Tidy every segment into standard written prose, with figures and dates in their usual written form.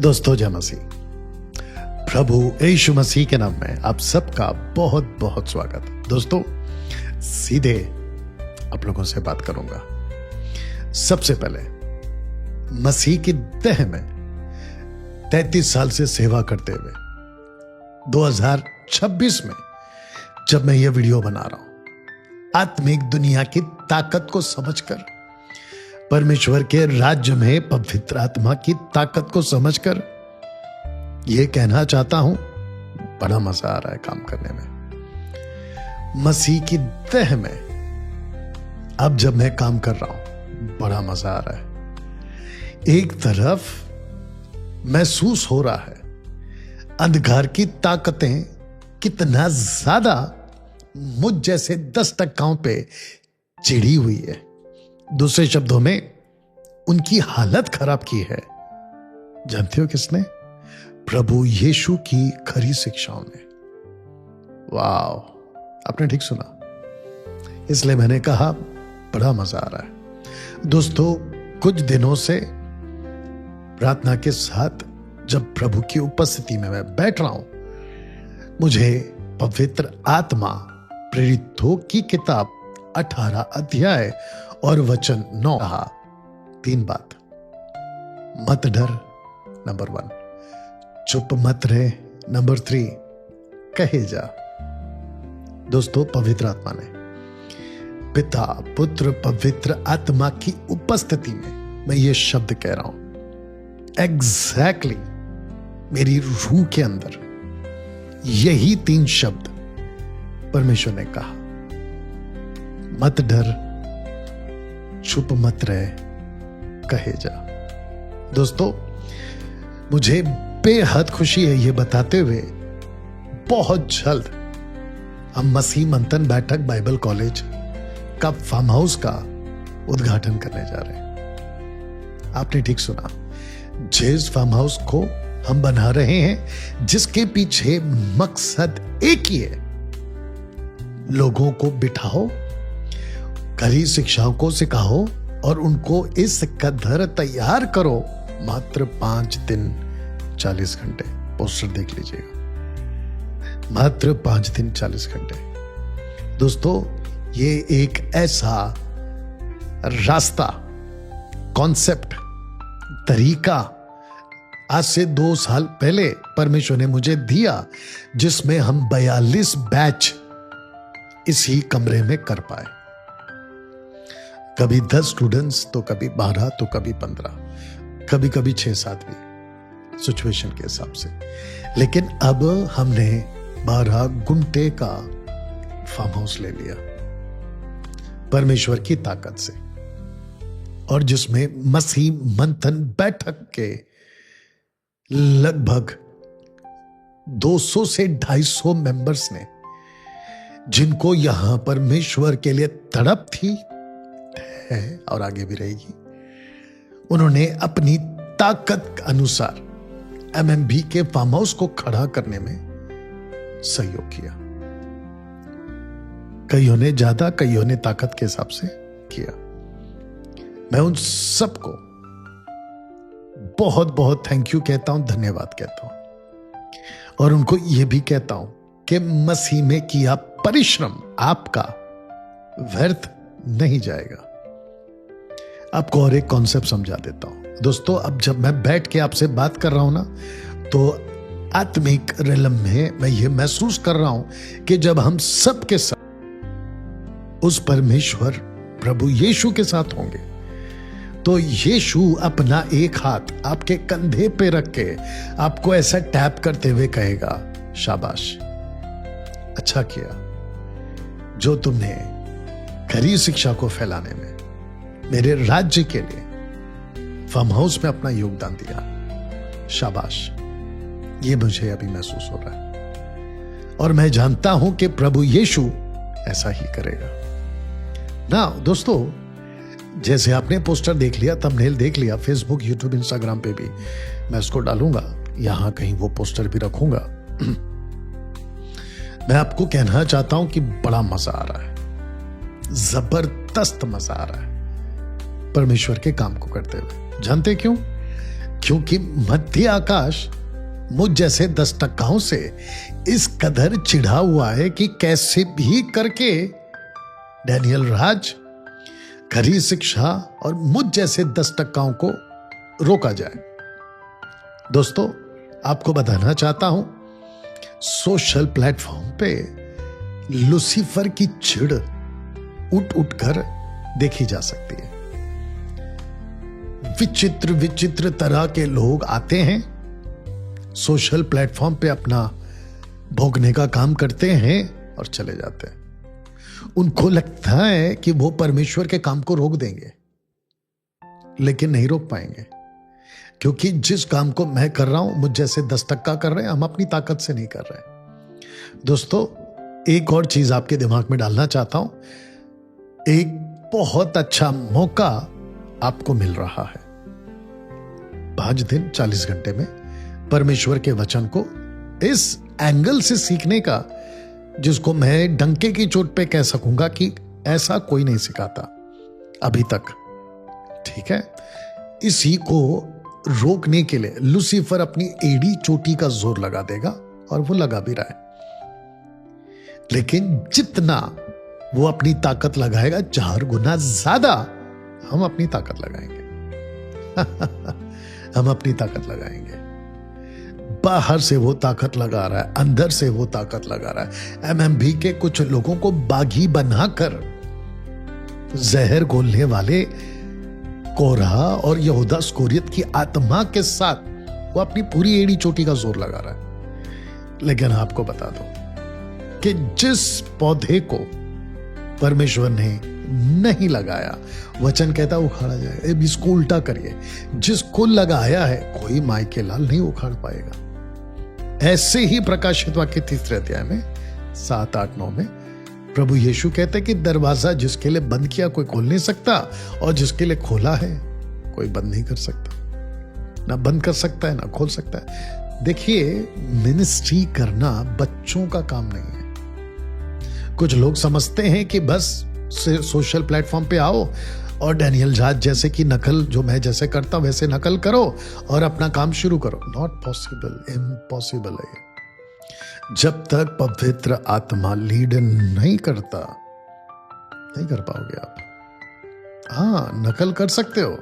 दोस्तों, जय मसीह। प्रभु यीशु मसीह के नाम में आप सबका बहुत बहुत स्वागत। दोस्तों, सीधे आप लोगों से बात करूंगा। सबसे पहले मसीह की देह में 33 साल से सेवा करते हुए 2026 में जब मैं ये वीडियो बना रहा हूं, आत्मिक दुनिया की ताकत को समझकर, परमेश्वर के राज्य में पवित्र आत्मा की ताकत को समझकर यह कहना चाहता हूं, बड़ा मजा आ रहा है काम करने में। मसीह की देह में अब जब मैं काम कर रहा हूं, बड़ा मजा आ रहा है। एक तरफ महसूस हो रहा है अंधकार की ताकतें कितना ज्यादा मुझ जैसे 10 टक्काओं पे चिढ़ी हुई है। दूसरे शब्दों में उनकी हालत खराब की है। जानते हो किसने? प्रभु यीशु की खरी शिक्षाओं ने। वाह, आपने ठीक सुना। इसलिए मैंने कहा बड़ा मजा आ रहा है। दोस्तों, कुछ दिनों से प्रार्थना के साथ जब प्रभु की उपस्थिति में मैं बैठ रहा हूं, मुझे पवित्र आत्मा प्रेरितों की किताब 18 अध्याय और वचन 9 कहा। 3 बात। मत डर, नंबर 1। चुप मत रहे, नंबर 3। कहे जा। दोस्तों, पवित्र आत्मा ने, पिता पुत्र पवित्र आत्मा की उपस्थिति में मैं ये शब्द कह रहा हूं। एग्जैक्टली मेरी रूह के अंदर यही 3 शब्द परमेश्वर ने कहा। मत डर, चुप मत रहे, कहे जा। दोस्तों, मुझे बेहद खुशी है ये बताते हुए, बहुत जल्द हम मसीह मंथन बैठक बाइबल कॉलेज का फार्म हाउस का उद्घाटन करने जा रहे हैं। आपने ठीक सुना। जिस फार्म हाउस को हम बना रहे हैं, जिसके पीछे मकसद एक ही है, लोगों को बिठाओ, खरी शिक्षाओं को सिखाओ और उनको इस कदर तैयार करो। मात्र 5 दिन 40 घंटे। पोस्टर देख लीजिएगा। मात्र 5 दिन 40 घंटे। दोस्तों, ये एक ऐसा रास्ता, कॉन्सेप्ट, तरीका आज से 2 साल पहले परमेश्वर ने मुझे दिया, जिसमें हम 42 बैच इसी कमरे में कर पाए। कभी 10 स्टूडेंट्स, तो कभी 12, तो कभी 15, कभी कभी 6-7 भी, सिचुएशन के हिसाब से। लेकिन अब हमने 12 गुंटे का फार्म हाउस ले लिया परमेश्वर की ताकत से, और जिसमें मसीह मंथन बैठक के लगभग 200 से 250 मेंबर्स ने, जिनको यहां परमेश्वर के लिए तड़प थी, है और आगे भी रहेगी, उन्होंने अपनी ताकत के अनुसार एमएमबी के फार्म हाउस को खड़ा करने में सहयोग किया। कईयों ने ज्यादा, कईयों ने ताकत के हिसाब से किया। मैं उन सबको बहुत बहुत थैंक यू कहता हूं, धन्यवाद कहता हूं, और उनको यह भी कहता हूं कि मसीह में किया परिश्रम आपका व्यर्थ नहीं जाएगा। आपको और एक कॉन्सेप्ट समझा देता हूं। दोस्तों, अब जब मैं बैठ के आपसे बात कर रहा हूं ना, तो आत्मिक रिलम में मैं ये महसूस कर रहा हूं कि जब हम सबके साथ उस परमेश्वर प्रभु यीशु के साथ होंगे, तो यीशु अपना एक हाथ आपके कंधे पे रख के आपको ऐसा टैप करते हुए कहेगा, शाबाश, अच्छा किया जो तुमने खरी शिक्षा को फैलाने में, मेरे राज्य के लिए फार्म हाउस में अपना योगदान दिया। शाबाश। ये मुझे अभी महसूस हो रहा है, और मैं जानता हूं कि प्रभु यीशु ऐसा ही करेगा ना। दोस्तों, जैसे आपने पोस्टर देख लिया, थंबनेल देख लिया, फेसबुक, यूट्यूब, इंस्टाग्राम पे भी मैं उसको डालूंगा, यहां कहीं वो पोस्टर भी रखूंगा। मैं आपको कहना चाहता हूं कि बड़ा मजा आ रहा है, जबरदस्त मजा आ रहा है परमेश्वर के काम को करते हुए। जानते क्यों? क्योंकि मध्य आकाश मुझ जैसे 10% से इस कदर चिढ़ा हुआ है कि कैसे भी करके डैनियल राज, खरी शिक्षा और मुझ जैसे 10% को रोका जाए। दोस्तों, आपको बताना चाहता हूं, सोशल प्लेटफॉर्म पे लूसीफर की चिढ़ उठ उठ कर देखी जा सकती है। विचित्र विचित्र तरह के लोग आते हैं, सोशल प्लेटफॉर्म पे अपना भोगने का काम करते हैं और चले जाते हैं। उनको लगता है कि वो परमेश्वर के काम को रोक देंगे, लेकिन नहीं रोक पाएंगे, क्योंकि जिस काम को मैं कर रहा हूं मुझ जैसे 10% कर रहे हैं, हम अपनी ताकत से नहीं कर रहे। दोस्तों, एक और चीज आपके दिमाग में डालना चाहता हूं। एक बहुत अच्छा मौका आपको मिल रहा है 5 दिन 40 घंटे में परमेश्वर के वचन को इस एंगल से सीखने का, जिसको मैं डंके की चोट पे कह सकूंगा कि ऐसा कोई नहीं सिखाता अभी तक। ठीक है, इसी को रोकने के लिए लूसीफर अपनी एड़ी चोटी का जोर लगा देगा, और वो लगा भी रहा है। लेकिन जितना वो अपनी ताकत लगाएगा, 4 गुना ज्यादा हम अपनी ताकत लगाएंगे। हम अपनी ताकत लगाएंगे। बाहर से वो ताकत लगा रहा है, अंदर से वो ताकत लगा रहा है। एमएमबी के कुछ लोगों को बागी बनाकर जहर घोलने वाले कोरहा और यहूदा स्कोरियत की आत्मा के साथ वो अपनी पूरी एड़ी चोटी का जोर लगा रहा है। लेकिन आपको बता दो कि जिस पौधे को परमेश्वर ने नहीं लगाया, वचन कहता उखाड़ा जाए। इसको उल्टा करिए, जिसको लगाया है कोई माई के लाल नहीं उखाड़ पाएगा। ऐसे ही प्रकाशित वाक्य 3 अध्याय में 7, 8, 9 में प्रभु यीशु कहते कि दरवाजा जिसके लिए बंद किया कोई खोल नहीं सकता, और जिसके लिए खोला है कोई बंद नहीं कर सकता। ना बंद कर सकता है ना खोल सकता है। देखिए, मिनिस्ट्री करना बच्चों का काम नहीं है। कुछ लोग समझते हैं कि बस सोशल प्लेटफॉर्म पे आओ और डैनियल राज जैसे की नकल, जो मैं जैसे करता वैसे नकल करो और अपना काम शुरू करो। नॉट पॉसिबल, इम्पॉसिबल है। जब तक पवित्र आत्मा लीड नहीं करता, नहीं कर पाओगे आप। हाँ, नकल कर सकते हो,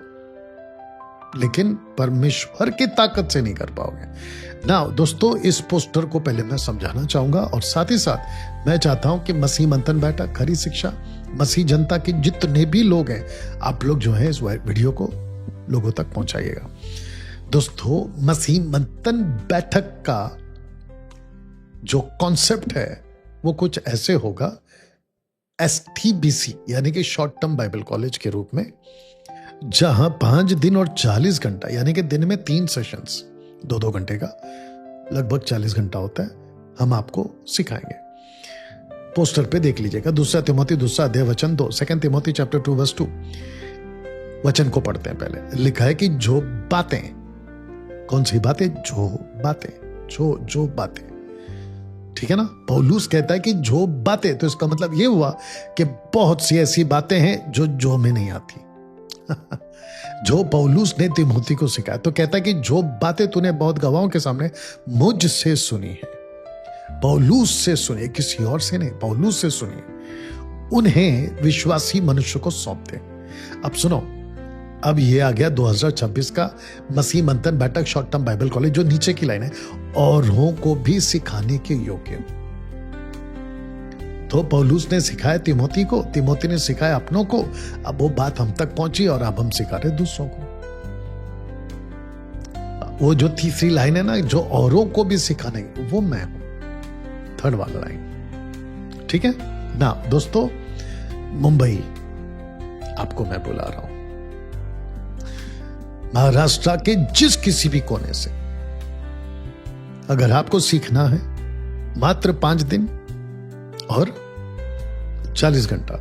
लेकिन परमेश्वर की ताकत से नहीं कर पाओगे ना। दोस्तों, इस पोस्टर को पहले मैं समझाना चाहूंगा, और साथ ही साथ मैं चाहता हूं कि मसीह मंथन बैठक, खरी शिक्षा, मसीह जनता के जितने भी लोग हैं, आप लोग जो है इस वीडियो को लोगों तक पहुंचाइएगा। दोस्तों, मसीह मंथन बैठक का जो कॉन्सेप्ट है वो कुछ ऐसे होगा। STBC यानी कि शॉर्ट टर्म बाइबल कॉलेज के रूप में, जहां 5 दिन और 40 घंटा यानी कि दिन में 3 सेशंस 2-2 घंटे का, लगभग 40 घंटा होता है, हम आपको सिखाएंगे। पोस्टर पे देख लीजिएगा, 2 तिमोथी 2 अध्याय वचन 2, 2 तिमोथी चैप्टर 2 वर्स 2। वचन को पढ़ते हैं। पहले लिखा है कि जो बातें, कौन सी बातें? जो बातें, जो बातें, ठीक है ना। पौलुस कहता है कि जो बातें, तो इसका मतलब यह हुआ कि बहुत सी ऐसी बातें हैं जो में नहीं आती। जो पौलुस ने तिमोथी को सिखाया, तो कहता है कि जो बातें तूने बहुत गवाहों के सामने मुझसे सुनी है, पौलुस से सुनी, किसी और से नहीं, पौलुस से सुनी, उन्हें विश्वासी मनुष्य को सौंप दे। अब सुनो, अब ये आ गया 2026 का मसीह मंथन बैठक शॉर्ट टर्म बाइबल कॉलेज, जो नीचे की लाइन है, औरों को भी सिखाने के योग्य। तो पौलुस ने सिखाया तिमोथी को, तिमोथी ने सिखाया अपनों को, अब वो बात हम तक पहुंची और अब हम सिखा रहे दूसरों को। वो जो तीसरी लाइन है ना, जो औरों को भी सिखाने, वो मैं हूं, 3rd वाला लाइन, ठीक है ना। दोस्तों, मुंबई आपको मैं बुला रहा हूं, महाराष्ट्र के जिस किसी भी कोने से, अगर आपको सीखना है, मात्र 5 दिन और 40 घंटा,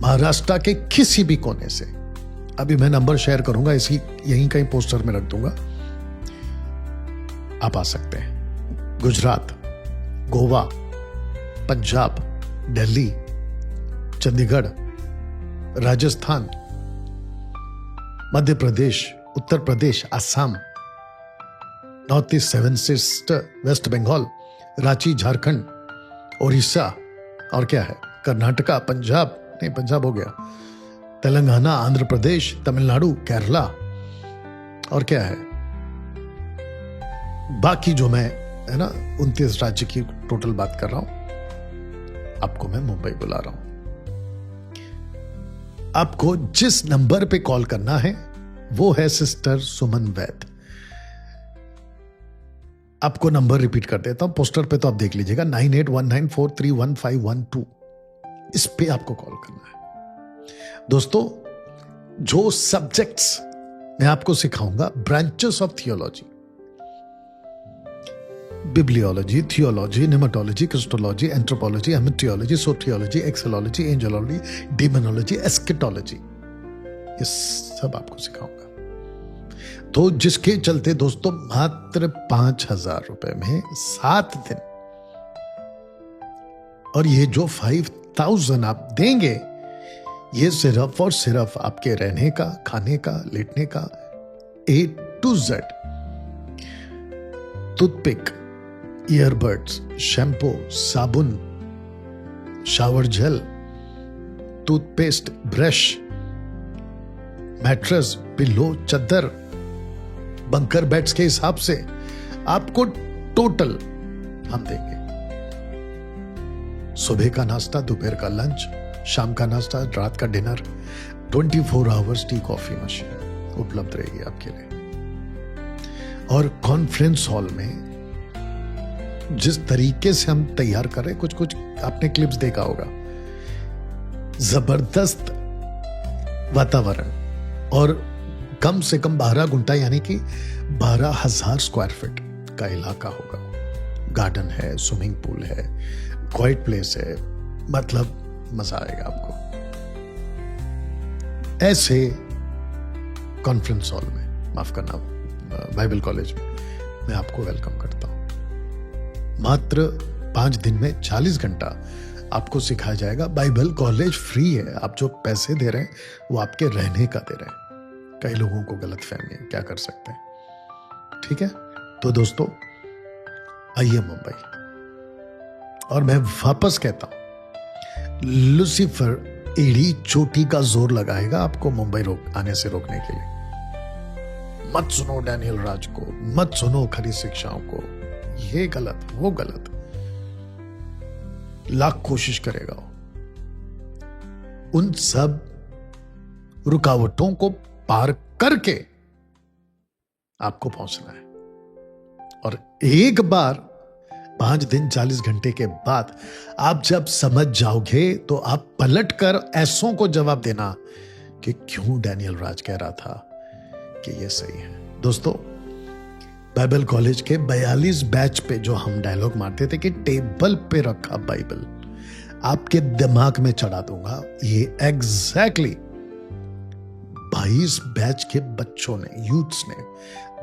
महाराष्ट्र के किसी भी कोने से, अभी मैं नंबर शेयर करूंगा, इसी यहीं कहीं पोस्टर में रख दूंगा, आप आ सकते हैं। Gujarat, Goa, Punjab, Delhi, Chandigarh, Rajasthan, Madhya Pradesh, Uttar Pradesh, Assam, North East seven sister, West Bengal, Ranchi Jharkhand, Orissa, और क्या है, कर्नाटका, पंजाब, नहीं पंजाब हो गया, तेलंगाना, आंध्र प्रदेश, तमिलनाडु, केरला, और क्या है बाकी जो मैं है ना 29 राज्य की टोटल बात कर रहा हूं। आपको मैं मुंबई बुला रहा हूं। आपको जिस नंबर पे कॉल करना है वो है सिस्टर सुमन वैद। आपको नंबर रिपीट कर देता हूं, पोस्टर पे तो आप देख लीजिएगा, 9819431512। इस पे आपको कॉल करना है। दोस्तों, जो सब्जेक्ट्स मैं आपको सिखाऊंगा, branches of theology, bibliology, theology, pneumatology, christology, anthropology, hamartiology, soteriology, ecclesiology, angelology, demonology, eschatology, ये सब आपको सिखाऊंगा। तो जिसके चलते दोस्तों मात्र 5,000 रुपए में 7 दिन, और ये जो 5,000 आप देंगे, ये सिर्फ और सिर्फ आपके रहने का, खाने का, लेटने का, A to Z, toothpick, earbuds, shampoo, साबुन, shower gel, toothpaste, brush, mattress, pillow, चादर, बंकर बेड्स के हिसाब से आपको टोटल हम देंगे। सुबह का नाश्ता, दोपहर का लंच, शाम का नाश्ता, रात का dinner, 24 hours tea coffee machine उपलब्ध रहेगी आपके लिए। और कॉन्फ्रेंस हॉल में जिस तरीके से हम तैयार कर रहे हैं, कुछ आपने क्लिप्स देखा होगा, जबरदस्त वातावरण, और कम से कम 12 गुंटा यानी कि 12,000 स्क्वायर फीट का इलाका होगा। गार्डन है, स्विमिंग पूल है, क्वाइट प्लेस है, मतलब मजा आएगा आपको। ऐसे कॉन्फ्रेंस हॉल में, माफ करना, बाइबल कॉलेज में मैं आपको वेलकम करता हूं। मात्र 5 दिन में 40 घंटा आपको सिखाया जाएगा। बाइबल कॉलेज फ्री है, आप जो पैसे दे रहे हैं वो आपके रहने का दे रहे हैं। कई लोगों को गलत फहमी है, क्या कर सकते हैं, ठीक है। तो दोस्तों आइए मुंबई, और मैं वापस कहता हूं, लूसीफर एड़ी चोटी का जोर लगाएगा आपको मुंबई आने से रोकने के लिए। मत सुनो डैनियल राज को, मत सुनो खरी शिक्षाओं को, ये गलत, वो गलत, लाख कोशिश करेगा। उन सब रुकावटों को पार करके आपको पहुंचना है, और एक बार 5 दिन 40 घंटे के बाद आप जब समझ जाओगे तो आप पलट कर ऐसों को जवाब देना कि क्यों डैनियल राज कह रहा था कि ये सही है। दोस्तों, बाइबल कॉलेज के 42 बैच पे जो हम डायलॉग मारते थे कि टेबल पे रखा बाइबल, आपके दिमाग में चढ़ा दूंगा, ये एग्जैक्टली 22 बैच के बच्चों ने, यूथ्स ने,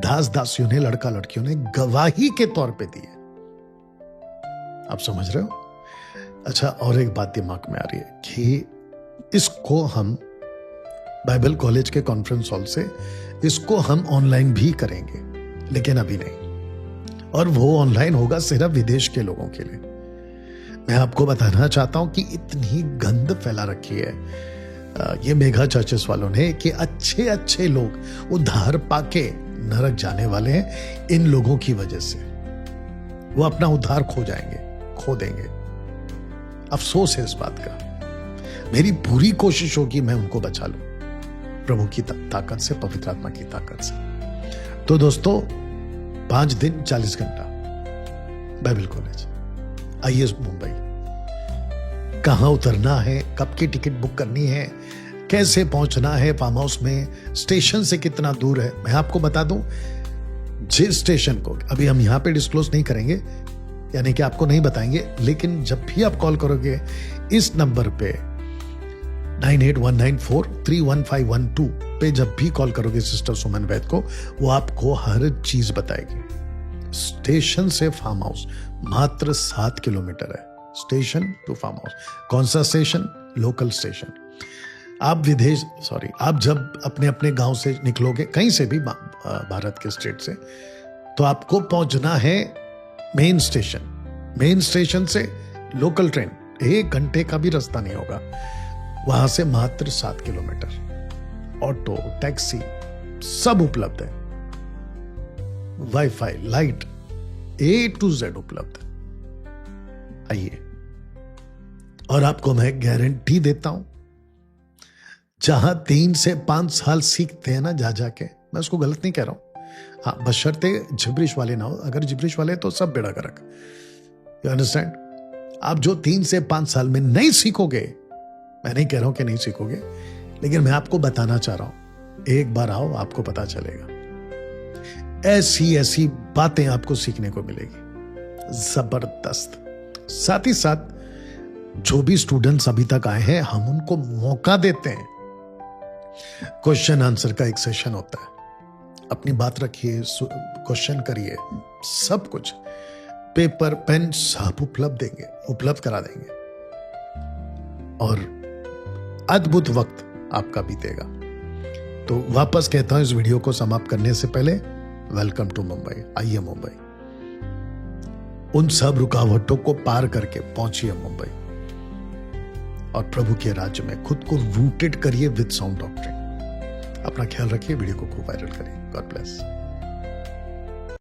दास दासियों ने, लड़का लड़कियों ने गवाही के तौर पे दी है। आप समझ रहे हो? अच्छा, और एक बात दिमाग में आ रही है कि इसको हम बाइबल कॉलेज के कॉन्फ्रेंस हॉल से इसको हम ऑनलाइन भी करेंगे, लेकिन अभी नहीं, और वो ऑनलाइन होगा सिर्फ विदेश के लोगों के लिए। मैं आपको बताना चाहता हूं कि इतनी गंद फैला रखी है ये मेगा चर्चेस वालों ने कि अच्छे अच्छे लोग उद्धार पाके नरक जाने वाले हैं इन लोगों की वजह से। वो अपना उद्धार खो जाएंगे, खो देंगे। अफसोस है इस बात का। मेरी पूरी कोशिश होगी मैं उनको बचा लूं प्रभु की ताकत से, पवित्र आत्मा की ताकत से। तो दोस्तों, 5 दिन 40 घंटा बाइबल कॉलेज, आइए मुंबई। कहां उतरना है, कब की टिकट बुक करनी है, कैसे पहुंचना है फार्म हाउस में, स्टेशन से कितना दूर है, मैं आपको बता दूं। जिस स्टेशन को अभी हम यहां पे डिस्क्लोज नहीं करेंगे, यानी कि आपको नहीं बताएंगे, लेकिन जब भी आप कॉल करोगे इस नंबर पे 9819431512 पे जब भी कॉल करोगे सिस्टर सुमन वैद को, वो आपको हर चीज बताएगी। स्टेशन से फार्म हाउस मात्र 7 किलोमीटर है, स्टेशन टू फार्म हाउस। कौन सा स्टेशन? Local station. आप जब अपने अपने गांव से निकलोगे, कहीं से भी भारत के स्टेट से, तो आपको पहुंचना है मेन स्टेशन से लोकल ट्रेन 1 घंटे का भी रास्ता नहीं होगा, वहां से मात्र 7 किलोमीटर। ऑटो, टैक्सी सब उपलब्ध है, wifi, light A to Z उपलब्ध है। आइए, और आपको मैं गारंटी देता हूं, जहां 3 से 5 साल सीखते हैं ना जाके, मैं उसको गलत नहीं कह रहा हूं, हाँ, बशर्ते जिब्रिश वाले ना हो। अगर जिब्रिश वाले तो सब बेड़ा गर्क, यू अंडरस्टैंड। आप जो 3 से 5 साल में नहीं सीखोगे, मैं नहीं कह रहा हूं कि नहीं सीखोगे, लेकिन मैं आपको बताना चाह रहा हूं, एक बार आओ, आपको पता चलेगा। ऐसी बातें आपको सीखने को मिलेगी, जबरदस्त। साथ ही साथ जो भी स्टूडेंट्स अभी तक आए हैं, हम उनको मौका देते हैं। क्वेश्चन आंसर का एक सेशन होता है, अपनी बात रखिए, क्वेश्चन करिए, सब कुछ, पेपर पेन सब उपलब्ध करा देंगे, और अद्भुत वक्त आपका बीतेगा। तो वापस कहता हूं, इस वीडियो को समाप्त करने से पहले, वेलकम टू मुंबई। आइए मुंबई, उन सब रुकावटों को पार करके पहुंचिए मुंबई, और प्रभु के राज्य में खुद को रूटेड करिए विद साउंड डॉक्ट्रिन। अपना ख्याल रखिए, वीडियो को खूब वायरल करिए। God bless.